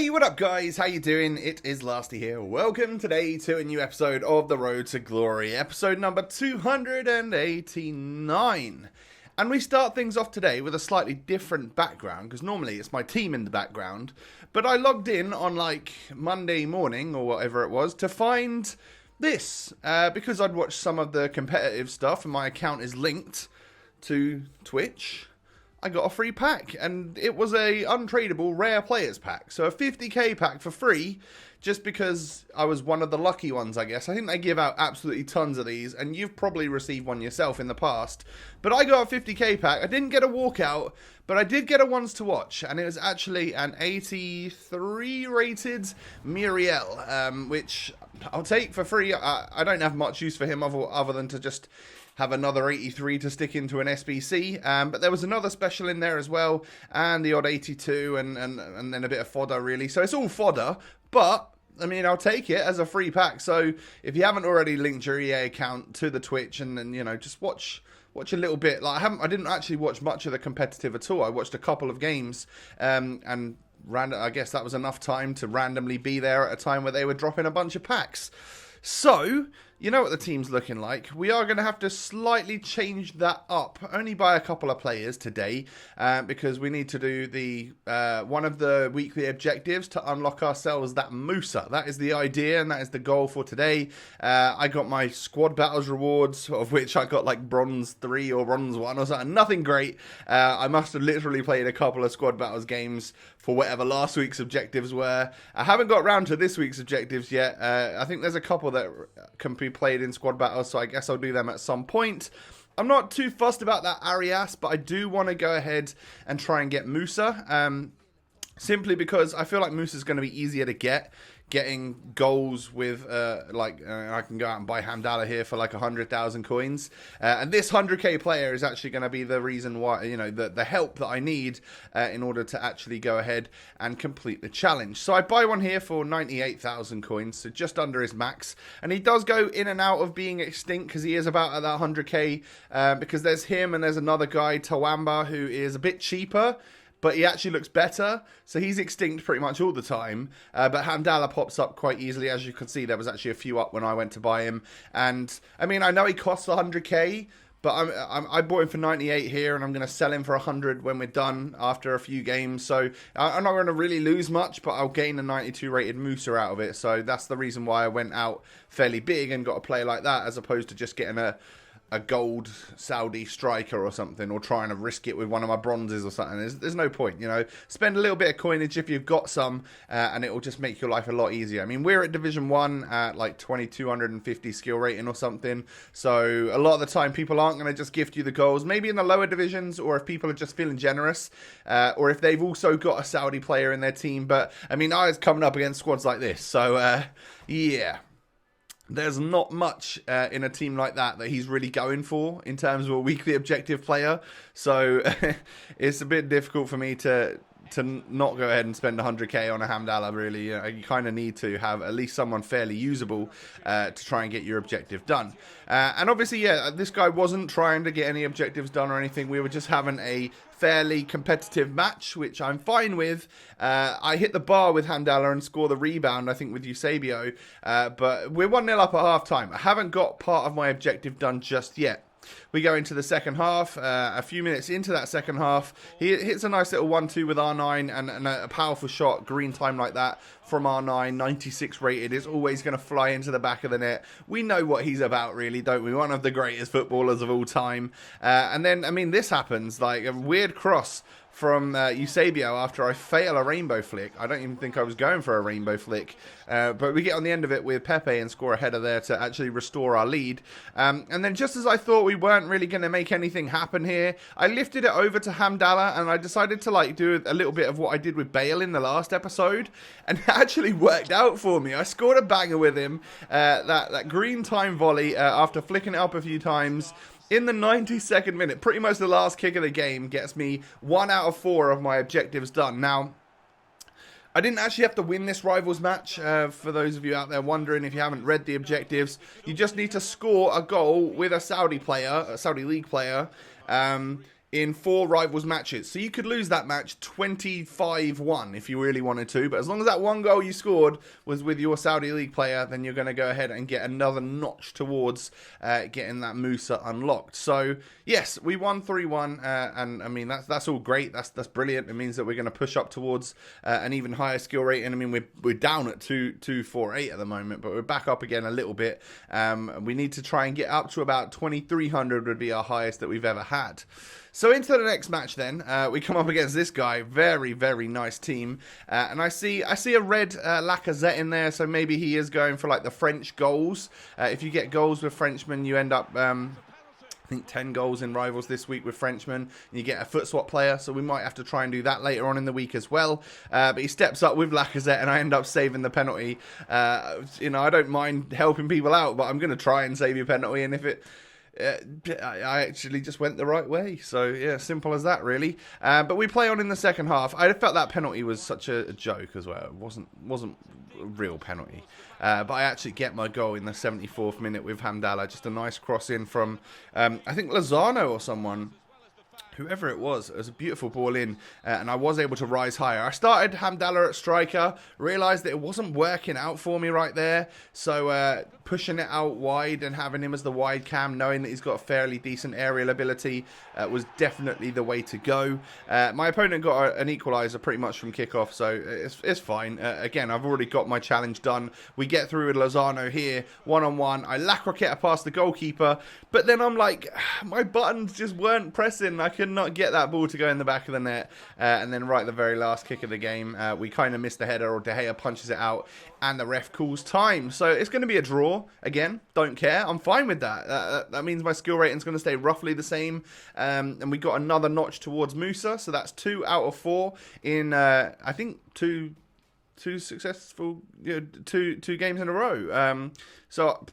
Hey, what up guys? How you doing? It is Lasty here. Welcome today to a new episode of The Road to Glory, episode number 289. And we start things off today with a slightly different background, because normally it's my team in the background, but I logged in on like Monday morning or whatever it was to find this, because I'd watched some of the competitive stuff and my account is linked to Twitch. I got a free pack, and it was a untradeable rare players pack. So a 50k pack for free, just because I was one of the lucky ones, I guess. I think they give out absolutely tons of these, and you've probably received one yourself in the past. But I got a 50k pack. I didn't get a walkout, but I did get a ones to watch, and it was actually an 83 rated Muriel, which I'll take for free. I don't have much use for him other than to just have another 83 to stick into an SBC, but there was another special in there as well, and the odd 82, and then a bit of fodder really. So it's all fodder, but I mean, I'll take it as a free pack. So if you haven't already linked your EA account to the Twitch, and then, you know, just watch a little bit. Like I didn't actually watch much of the competitive at all. I watched a couple of games, and I guess that was enough time to randomly be there at a time where they were dropping a bunch of packs. So, you know what the team's looking like. We are going to have to slightly change that up, only by a couple of players today, because we need to do the one of the weekly objectives to unlock ourselves that Musa. That is the idea, and that is the goal for today. I got my squad battles rewards, of which I got like bronze 3 or bronze 1 or something. Nothing great. I must have literally played a couple of squad battles games for whatever last week's objectives were. I haven't got round to this week's objectives yet. I think there's a couple that can be played in squad battles, so I guess I'll do them at some point. I'm not too fussed about that Arias, but I do want to go ahead and try and get Musa, simply because I feel like Musa's going to be easier to get. Getting goals with, I can go out and buy Hamdallah here for like 100,000 coins. And this 100k player is actually going to be the reason why, you know, the help that I need in order to actually go ahead and complete the challenge. So I buy one here for 98,000 coins, so just under his max. And he does go in and out of being extinct because he is about at that 100k, because there's him and there's another guy, Tawamba, who is a bit cheaper, but he actually looks better, so he's extinct pretty much all the time. But Hamdallah pops up quite easily. As you can see, there was actually a few up when I went to buy him. And, I mean, I know he costs 100k, but I bought him for 98 here, and I'm going to sell him for 100 when we're done after a few games. So I'm not going to really lose much, but I'll gain a 92 rated Musa out of it. So that's the reason why I went out fairly big and got a play like that, as opposed to just getting a gold Saudi striker or something, or trying to risk it with one of my bronzes or something. There's no point, you know. Spend a little bit of coinage if you've got some, and it will just make your life a lot easier. I mean, we're at Division 1 at like 2250 skill rating or something, so a lot of the time people aren't going to just gift you the goals. Maybe in the lower divisions, or if people are just feeling generous, or if they've also got a Saudi player in their team. But, I mean, I was coming up against squads like this, so, yeah. There's not much in a team like that he's really going for in terms of a weekly objective player. So it's a bit difficult for me to not go ahead and spend 100k on a Hamdallah, really. You kind of need to have at least someone fairly usable to try and get your objective done. And obviously, yeah, this guy wasn't trying to get any objectives done or anything. We were just having a fairly competitive match, which I'm fine with. I hit the bar with Hamdallah and score the rebound, I think, with Eusebio. But we're 1-0 up at half-time. I haven't got part of my objective done just yet. We go into the second half. A few minutes into that second half, he hits a nice little 1-2 with R9 and a powerful shot, green time like that from R9, 96 rated. Is always going to fly into the back of the net. We know what he's about, really, don't we? One of the greatest footballers of all time. And then, I mean, this happens, like a weird cross from Eusebio after I fail a rainbow flick. I don't even think I was going for a rainbow flick. But we get on the end of it with Pepe and score a header there to actually restore our lead. And then just as I thought we weren't really going to make anything happen here, I lifted it over to Hamdallah, and I decided to like do a little bit of what I did with Bale in the last episode. And it actually worked out for me. I scored a banger with him. That green time volley after flicking it up a few times. In the 92nd minute, pretty much the last kick of the game, gets me 1 out of 4 of my objectives done. Now, I didn't actually have to win this Rivals match. For those of you out there wondering, if you haven't read the objectives, you just need to score a goal with a Saudi player, a Saudi League player, in 4 rivals matches. So you could lose that match 25-1 if you really wanted to. But as long as that one goal you scored was with your Saudi League player, then you're going to go ahead and get another notch towards getting that Musa unlocked. So yes, we won 3-1, and I mean that's all great. That's brilliant. It means that we're going to push up towards an even higher skill rating. I mean we're down at 248 at the moment, but we're back up again a little bit. We need to try and get up to about 2300 would be our highest that we've ever had. So into the next match then, we come up against this guy, very, very nice team, and I see a red Lacazette in there, so maybe he is going for like the French goals. If you get goals with Frenchmen, you end up, I think 10 goals in rivals this week with Frenchmen, and you get a foot swap player, so we might have to try and do that later on in the week as well. But he steps up with Lacazette, and I end up saving the penalty. You know, I don't mind helping people out, but I'm going to try and save your penalty, and if it... I actually just went the right way. So, yeah, simple as that, really. But we play on in the second half. I felt that penalty was such a joke as well. It wasn't a real penalty. But I actually get my goal in the 74th minute with Hamdallah. Just a nice cross in from, I think, Lozano or someone. Whoever it was a beautiful ball in, and I was able to rise higher. I started Hamdallah at striker, realised that it wasn't working out for me right there, so pushing it out wide and having him as the wide cam, knowing that he's got a fairly decent aerial ability, was definitely the way to go. My opponent got an equaliser pretty much from kickoff, so it's fine. Again, I've already got my challenge done. We get through with Lozano here, one-on-one. I La Croqueta past the goalkeeper, but then I'm like, my buttons just weren't pressing. I could not get that ball to go in the back of the net, and then right at the very last kick of the game, we kind of missed the header, or De Gea punches it out, and the ref calls time. So it's going to be a draw. Again, don't care. I'm fine with that. That means my skill rating's going to stay roughly the same, and we got another notch towards Musa, so that's 2 out of 4 in, I think, two successful, two games in a row. So...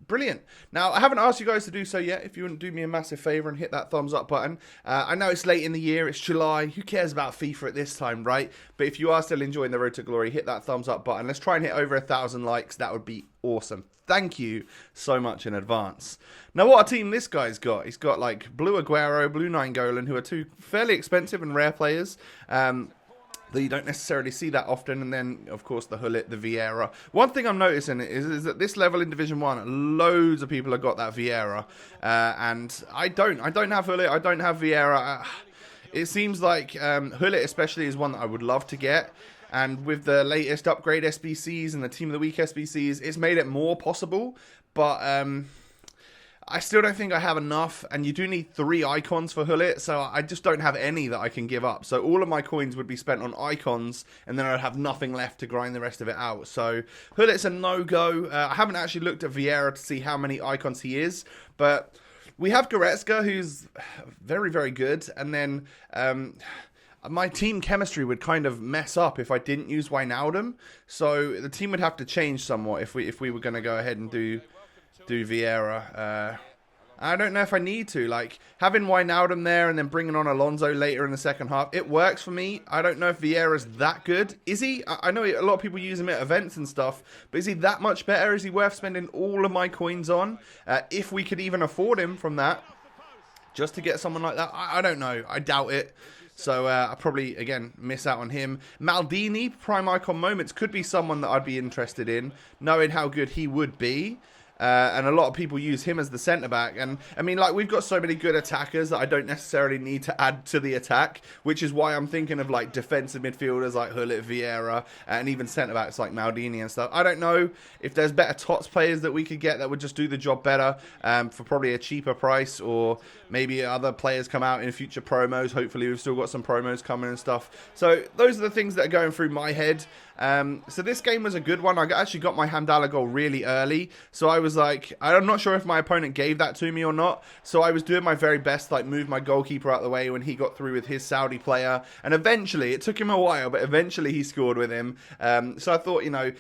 brilliant. Now, I haven't asked you guys to do so yet. If you wouldn't do me a massive favour and hit that thumbs up button. I know it's late in the year. It's July. Who cares about FIFA at this time, right? But if you are still enjoying the Road to Glory, hit that thumbs up button. Let's try and hit over 1,000 likes. That would be awesome. Thank you so much in advance. Now, what a team this guy's got. He's got, like, Blue Aguero, Blue Nainggolan, who are 2 fairly expensive and rare players. That you don't necessarily see that often, and then of course the Hullet, the Vieira. One thing I'm noticing is that this level in Division 1, loads of people have got that Vieira, and I don't have Hullet, I don't have Vieira. It seems like Hullet especially is one that I would love to get, and with the latest upgrade SBCs and the Team of the Week SBCs, it's made it more possible, but I still don't think I have enough, and you do need 3 icons for Hullet, so I just don't have any that I can give up. So all of my coins would be spent on icons, and then I'd have nothing left to grind the rest of it out. So Hullet's a no-go. I haven't actually looked at Vieira to see how many icons he is, but we have Goretzka, who's very, very good, and then... my team chemistry would kind of mess up if I didn't use Wijnaldum, so the team would have to change somewhat if we were going to go ahead and do Vieira. I don't know if I need to. Like, having Wijnaldum there and then bringing on Alonso later in the second half, it works for me. I don't know if Vieira's that good. Is he? I know a lot of people use him at events and stuff, but is he that much better? Is he worth spending all of my coins on? If we could even afford him from that, just to get someone like that, I don't know. I doubt it. So I probably, again, miss out on him. Maldini, Prime Icon Moments, could be someone that I'd be interested in, knowing how good he would be. And a lot of people use him as the centre-back. And, I mean, like, we've got so many good attackers that I don't necessarily need to add to the attack, which is why I'm thinking of, like, defensive midfielders like Hullet, Vieira, and even centre-backs like Maldini and stuff. I don't know if there's better TOTS players that we could get that would just do the job better for probably a cheaper price, or maybe other players come out in future promos. Hopefully we've still got some promos coming and stuff. So those are the things that are going through my head. So this game was a good one. I actually got my Hamdallah goal really early, so I was like, I'm not sure if my opponent gave that to me or not, so I was doing my very best to like move my goalkeeper out of the way when he got through with his Saudi player, and eventually, it took him a while, but eventually he scored with him. So I thought, you know,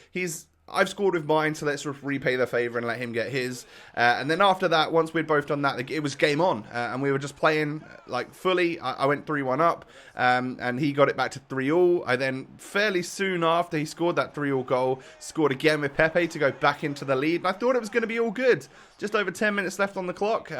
I've scored with mine, so let's repay the favour and let him get his. And then after that, once we'd both done that, it was game on. And we were just playing like fully. I went 3-1 up, and he got it back to 3-all. I then, fairly soon after he scored that 3-all goal, scored again with Pepe to go back into the lead. And I thought it was going to be all good. Just over 10 minutes left on the clock.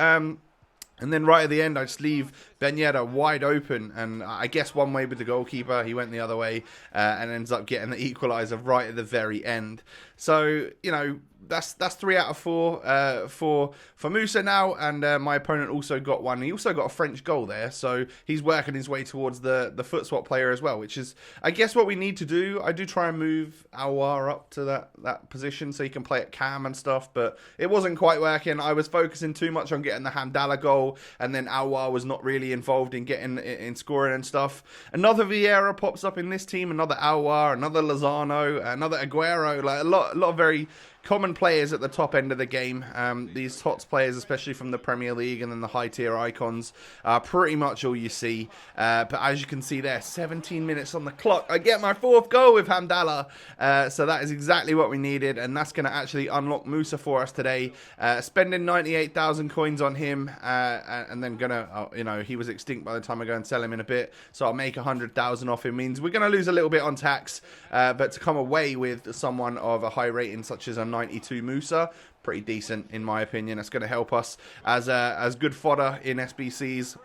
And then right at the end, I just leave Ben Yedder wide open. And I guess one way with the goalkeeper. He went the other way and ends up getting the equaliser right at the very end. So, you know, that's 3 out of 4 for Musa now. And my opponent also got one. He also got a French goal there. So he's working his way towards the foot swap player as well, which is, I guess, what we need to do. I do try and move Aouar up to that position so he can play at cam and stuff. But it wasn't quite working. I was focusing too much on getting the Hamdallah goal. And then Aouar was not really involved in getting in scoring and stuff. Another Vieira pops up in this team. Another Aouar, another Lozano, another Aguero. Like a lot of very common players at the top end of the game. These TOTS players, especially from the Premier League and then the high tier icons, are pretty much all you see. But as you can see there, 17 minutes on the clock. I get my 4th goal with Hamdallah. So that is exactly what we needed. And that's going to actually unlock Musa for us today. Spending 98,000 coins on him. And then going to, you know, he was extinct by the time I go and sell him in a bit. So I'll make 100,000 off him. Means we're going to lose a little bit on tax. But to come away with someone of a high rating such as a 92 Musa, pretty decent in my opinion. That's going to help us as good fodder in SBCs,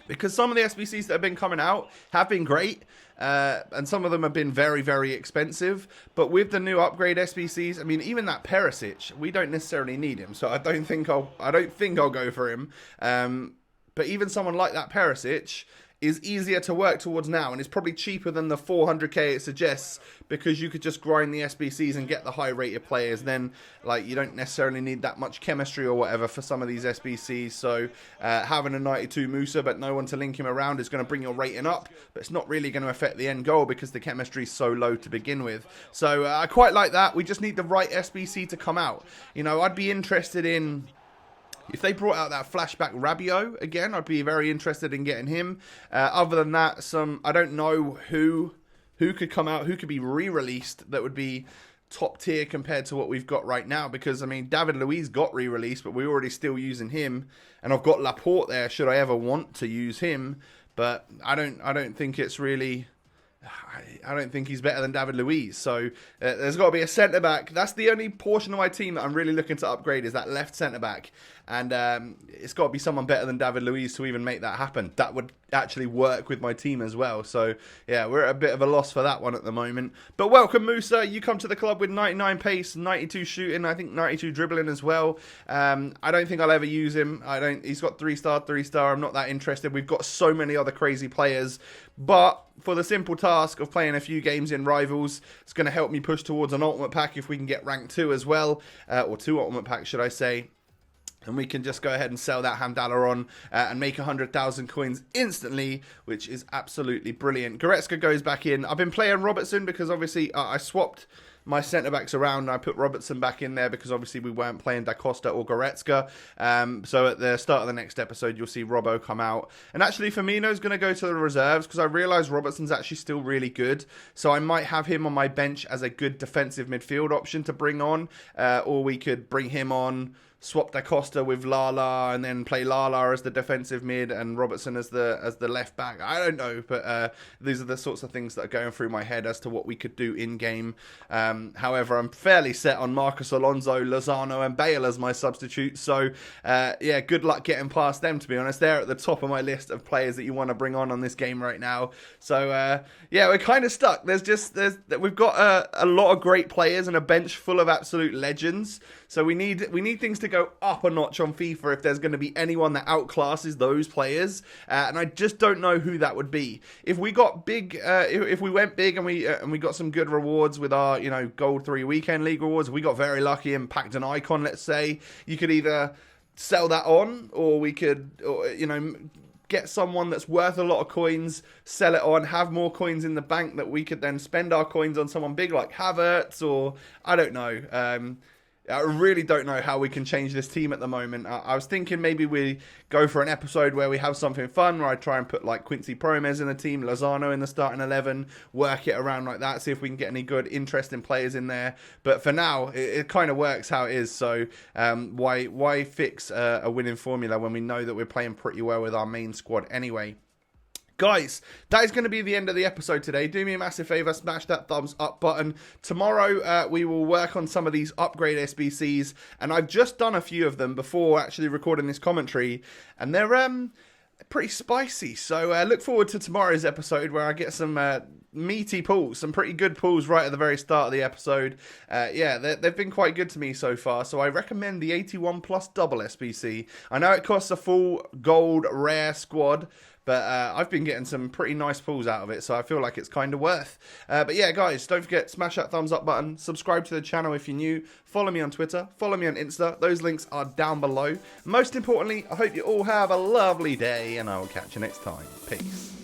because some of the SBCs that have been coming out have been great, and some of them have been very, very expensive. But with the new upgrade SBCs, I mean, even that Perisic, we don't necessarily need him, so I don't think I'll go for him. But even someone like that Perisic is easier to work towards now, and it's probably cheaper than the 400k it suggests, because you could just grind the SBCs and get the high rated players. Then, like, you don't necessarily need that much chemistry or whatever for some of these SBCs. So having a 92 Musa but no one to link him around is going to bring your rating up, but it's not really going to affect the end goal because the chemistry is so low to begin with. So I quite like that. We just need the right SBC to come out. You know, I'd be interested in, if they brought out that flashback Rabiot again, I'd be very interested in getting him. Other than that, I don't know who could come out, who could be re-released that would be top tier compared to what we've got right now. Because, I mean, David Luiz got re-released, but we're already still using him. And I've got Laporte there, should I ever want to use him. But I don't think it's really... I don't think he's better than David Luiz. So there's got to be a centre-back. That's the only portion of my team that I'm really looking to upgrade, is that left centre-back. And it's got to be someone better than David Luiz to even make that happen. That would actually work with my team as well. So, yeah, we're at a bit of a loss for that one at the moment. But welcome, Musa. You come to the club with 99 pace, 92 shooting, I think 92 dribbling as well. I don't think I'll ever use him. He's got 3-star. I'm not that interested. We've got so many other crazy players. But for the simple task of playing a few games in Rivals, it's going to help me push towards an Ultimate Pack if we can get rank 2 as well. Or 2 Ultimate Packs, should I say. And we can just go ahead and sell that Hamdallah on and make 100,000 coins instantly, which is absolutely brilliant. Goretzka goes back in. I've been playing Robertson because obviously I swapped my centre-backs around, and I put Robertson back in there because obviously we weren't playing Da Costa or Goretzka. So at the start of the next episode, you'll see Robbo come out. And actually, Firmino's going to go to the reserves because I realise Robertson's actually still really good. So I might have him on my bench as a good defensive midfield option to bring on. Or we could bring him on, swap Da Costa with Lala, and then play Lala as the defensive mid and Robertson as the left back. I don't know, but these are the sorts of things that are going through my head as to what we could do in game. However, I'm fairly set on Marcus Alonso, Lozano, and Bale as my substitutes. So yeah, good luck getting past them. To be honest, they're at the top of my list of players that you want to bring on this game right now. So yeah, we're kind of stuck. We've got a lot of great players and a bench full of absolute legends. So we need things to go up a notch on FIFA if there's going to be anyone that outclasses those players, and I just don't know who that would be. If we got big, if we went big and we got some good rewards with our Gold 3 Weekend League rewards, if we got very lucky and packed an icon, let's say, you could either sell that on, or we could, get someone that's worth a lot of coins, sell it on, have more coins in the bank that we could then spend our coins on someone big like Havertz, or I don't know. I really don't know how we can change this team at the moment. I was thinking maybe we go for an episode where we have something fun, where I try and put like Quincy Promes in the team, Lozano in the starting 11, work it around like that, see if we can get any good, interesting players in there. But for now, it kind of works how it is. So why fix a winning formula when we know that we're playing pretty well with our main squad anyway? Guys, that is going to be the end of the episode today. Do me a massive favour, smash that thumbs up button. Tomorrow, we will work on some of these upgrade SBCs, and I've just done a few of them before actually recording this commentary, and they're pretty spicy. So look forward to tomorrow's episode where I get some meaty pulls, some pretty good pulls right at the very start of the episode. Yeah, they've been quite good to me so far, so I recommend the 81 plus double SBC. I know it costs a full gold rare squad, but I've been getting some pretty nice pulls out of it, so I feel like it's kind of worth. But yeah, guys, don't forget, smash that thumbs up button, subscribe to the channel if you're new, follow me on Twitter, follow me on Insta, those links are down below. Most importantly, I hope you all have a lovely day, and I will catch you next time. Peace.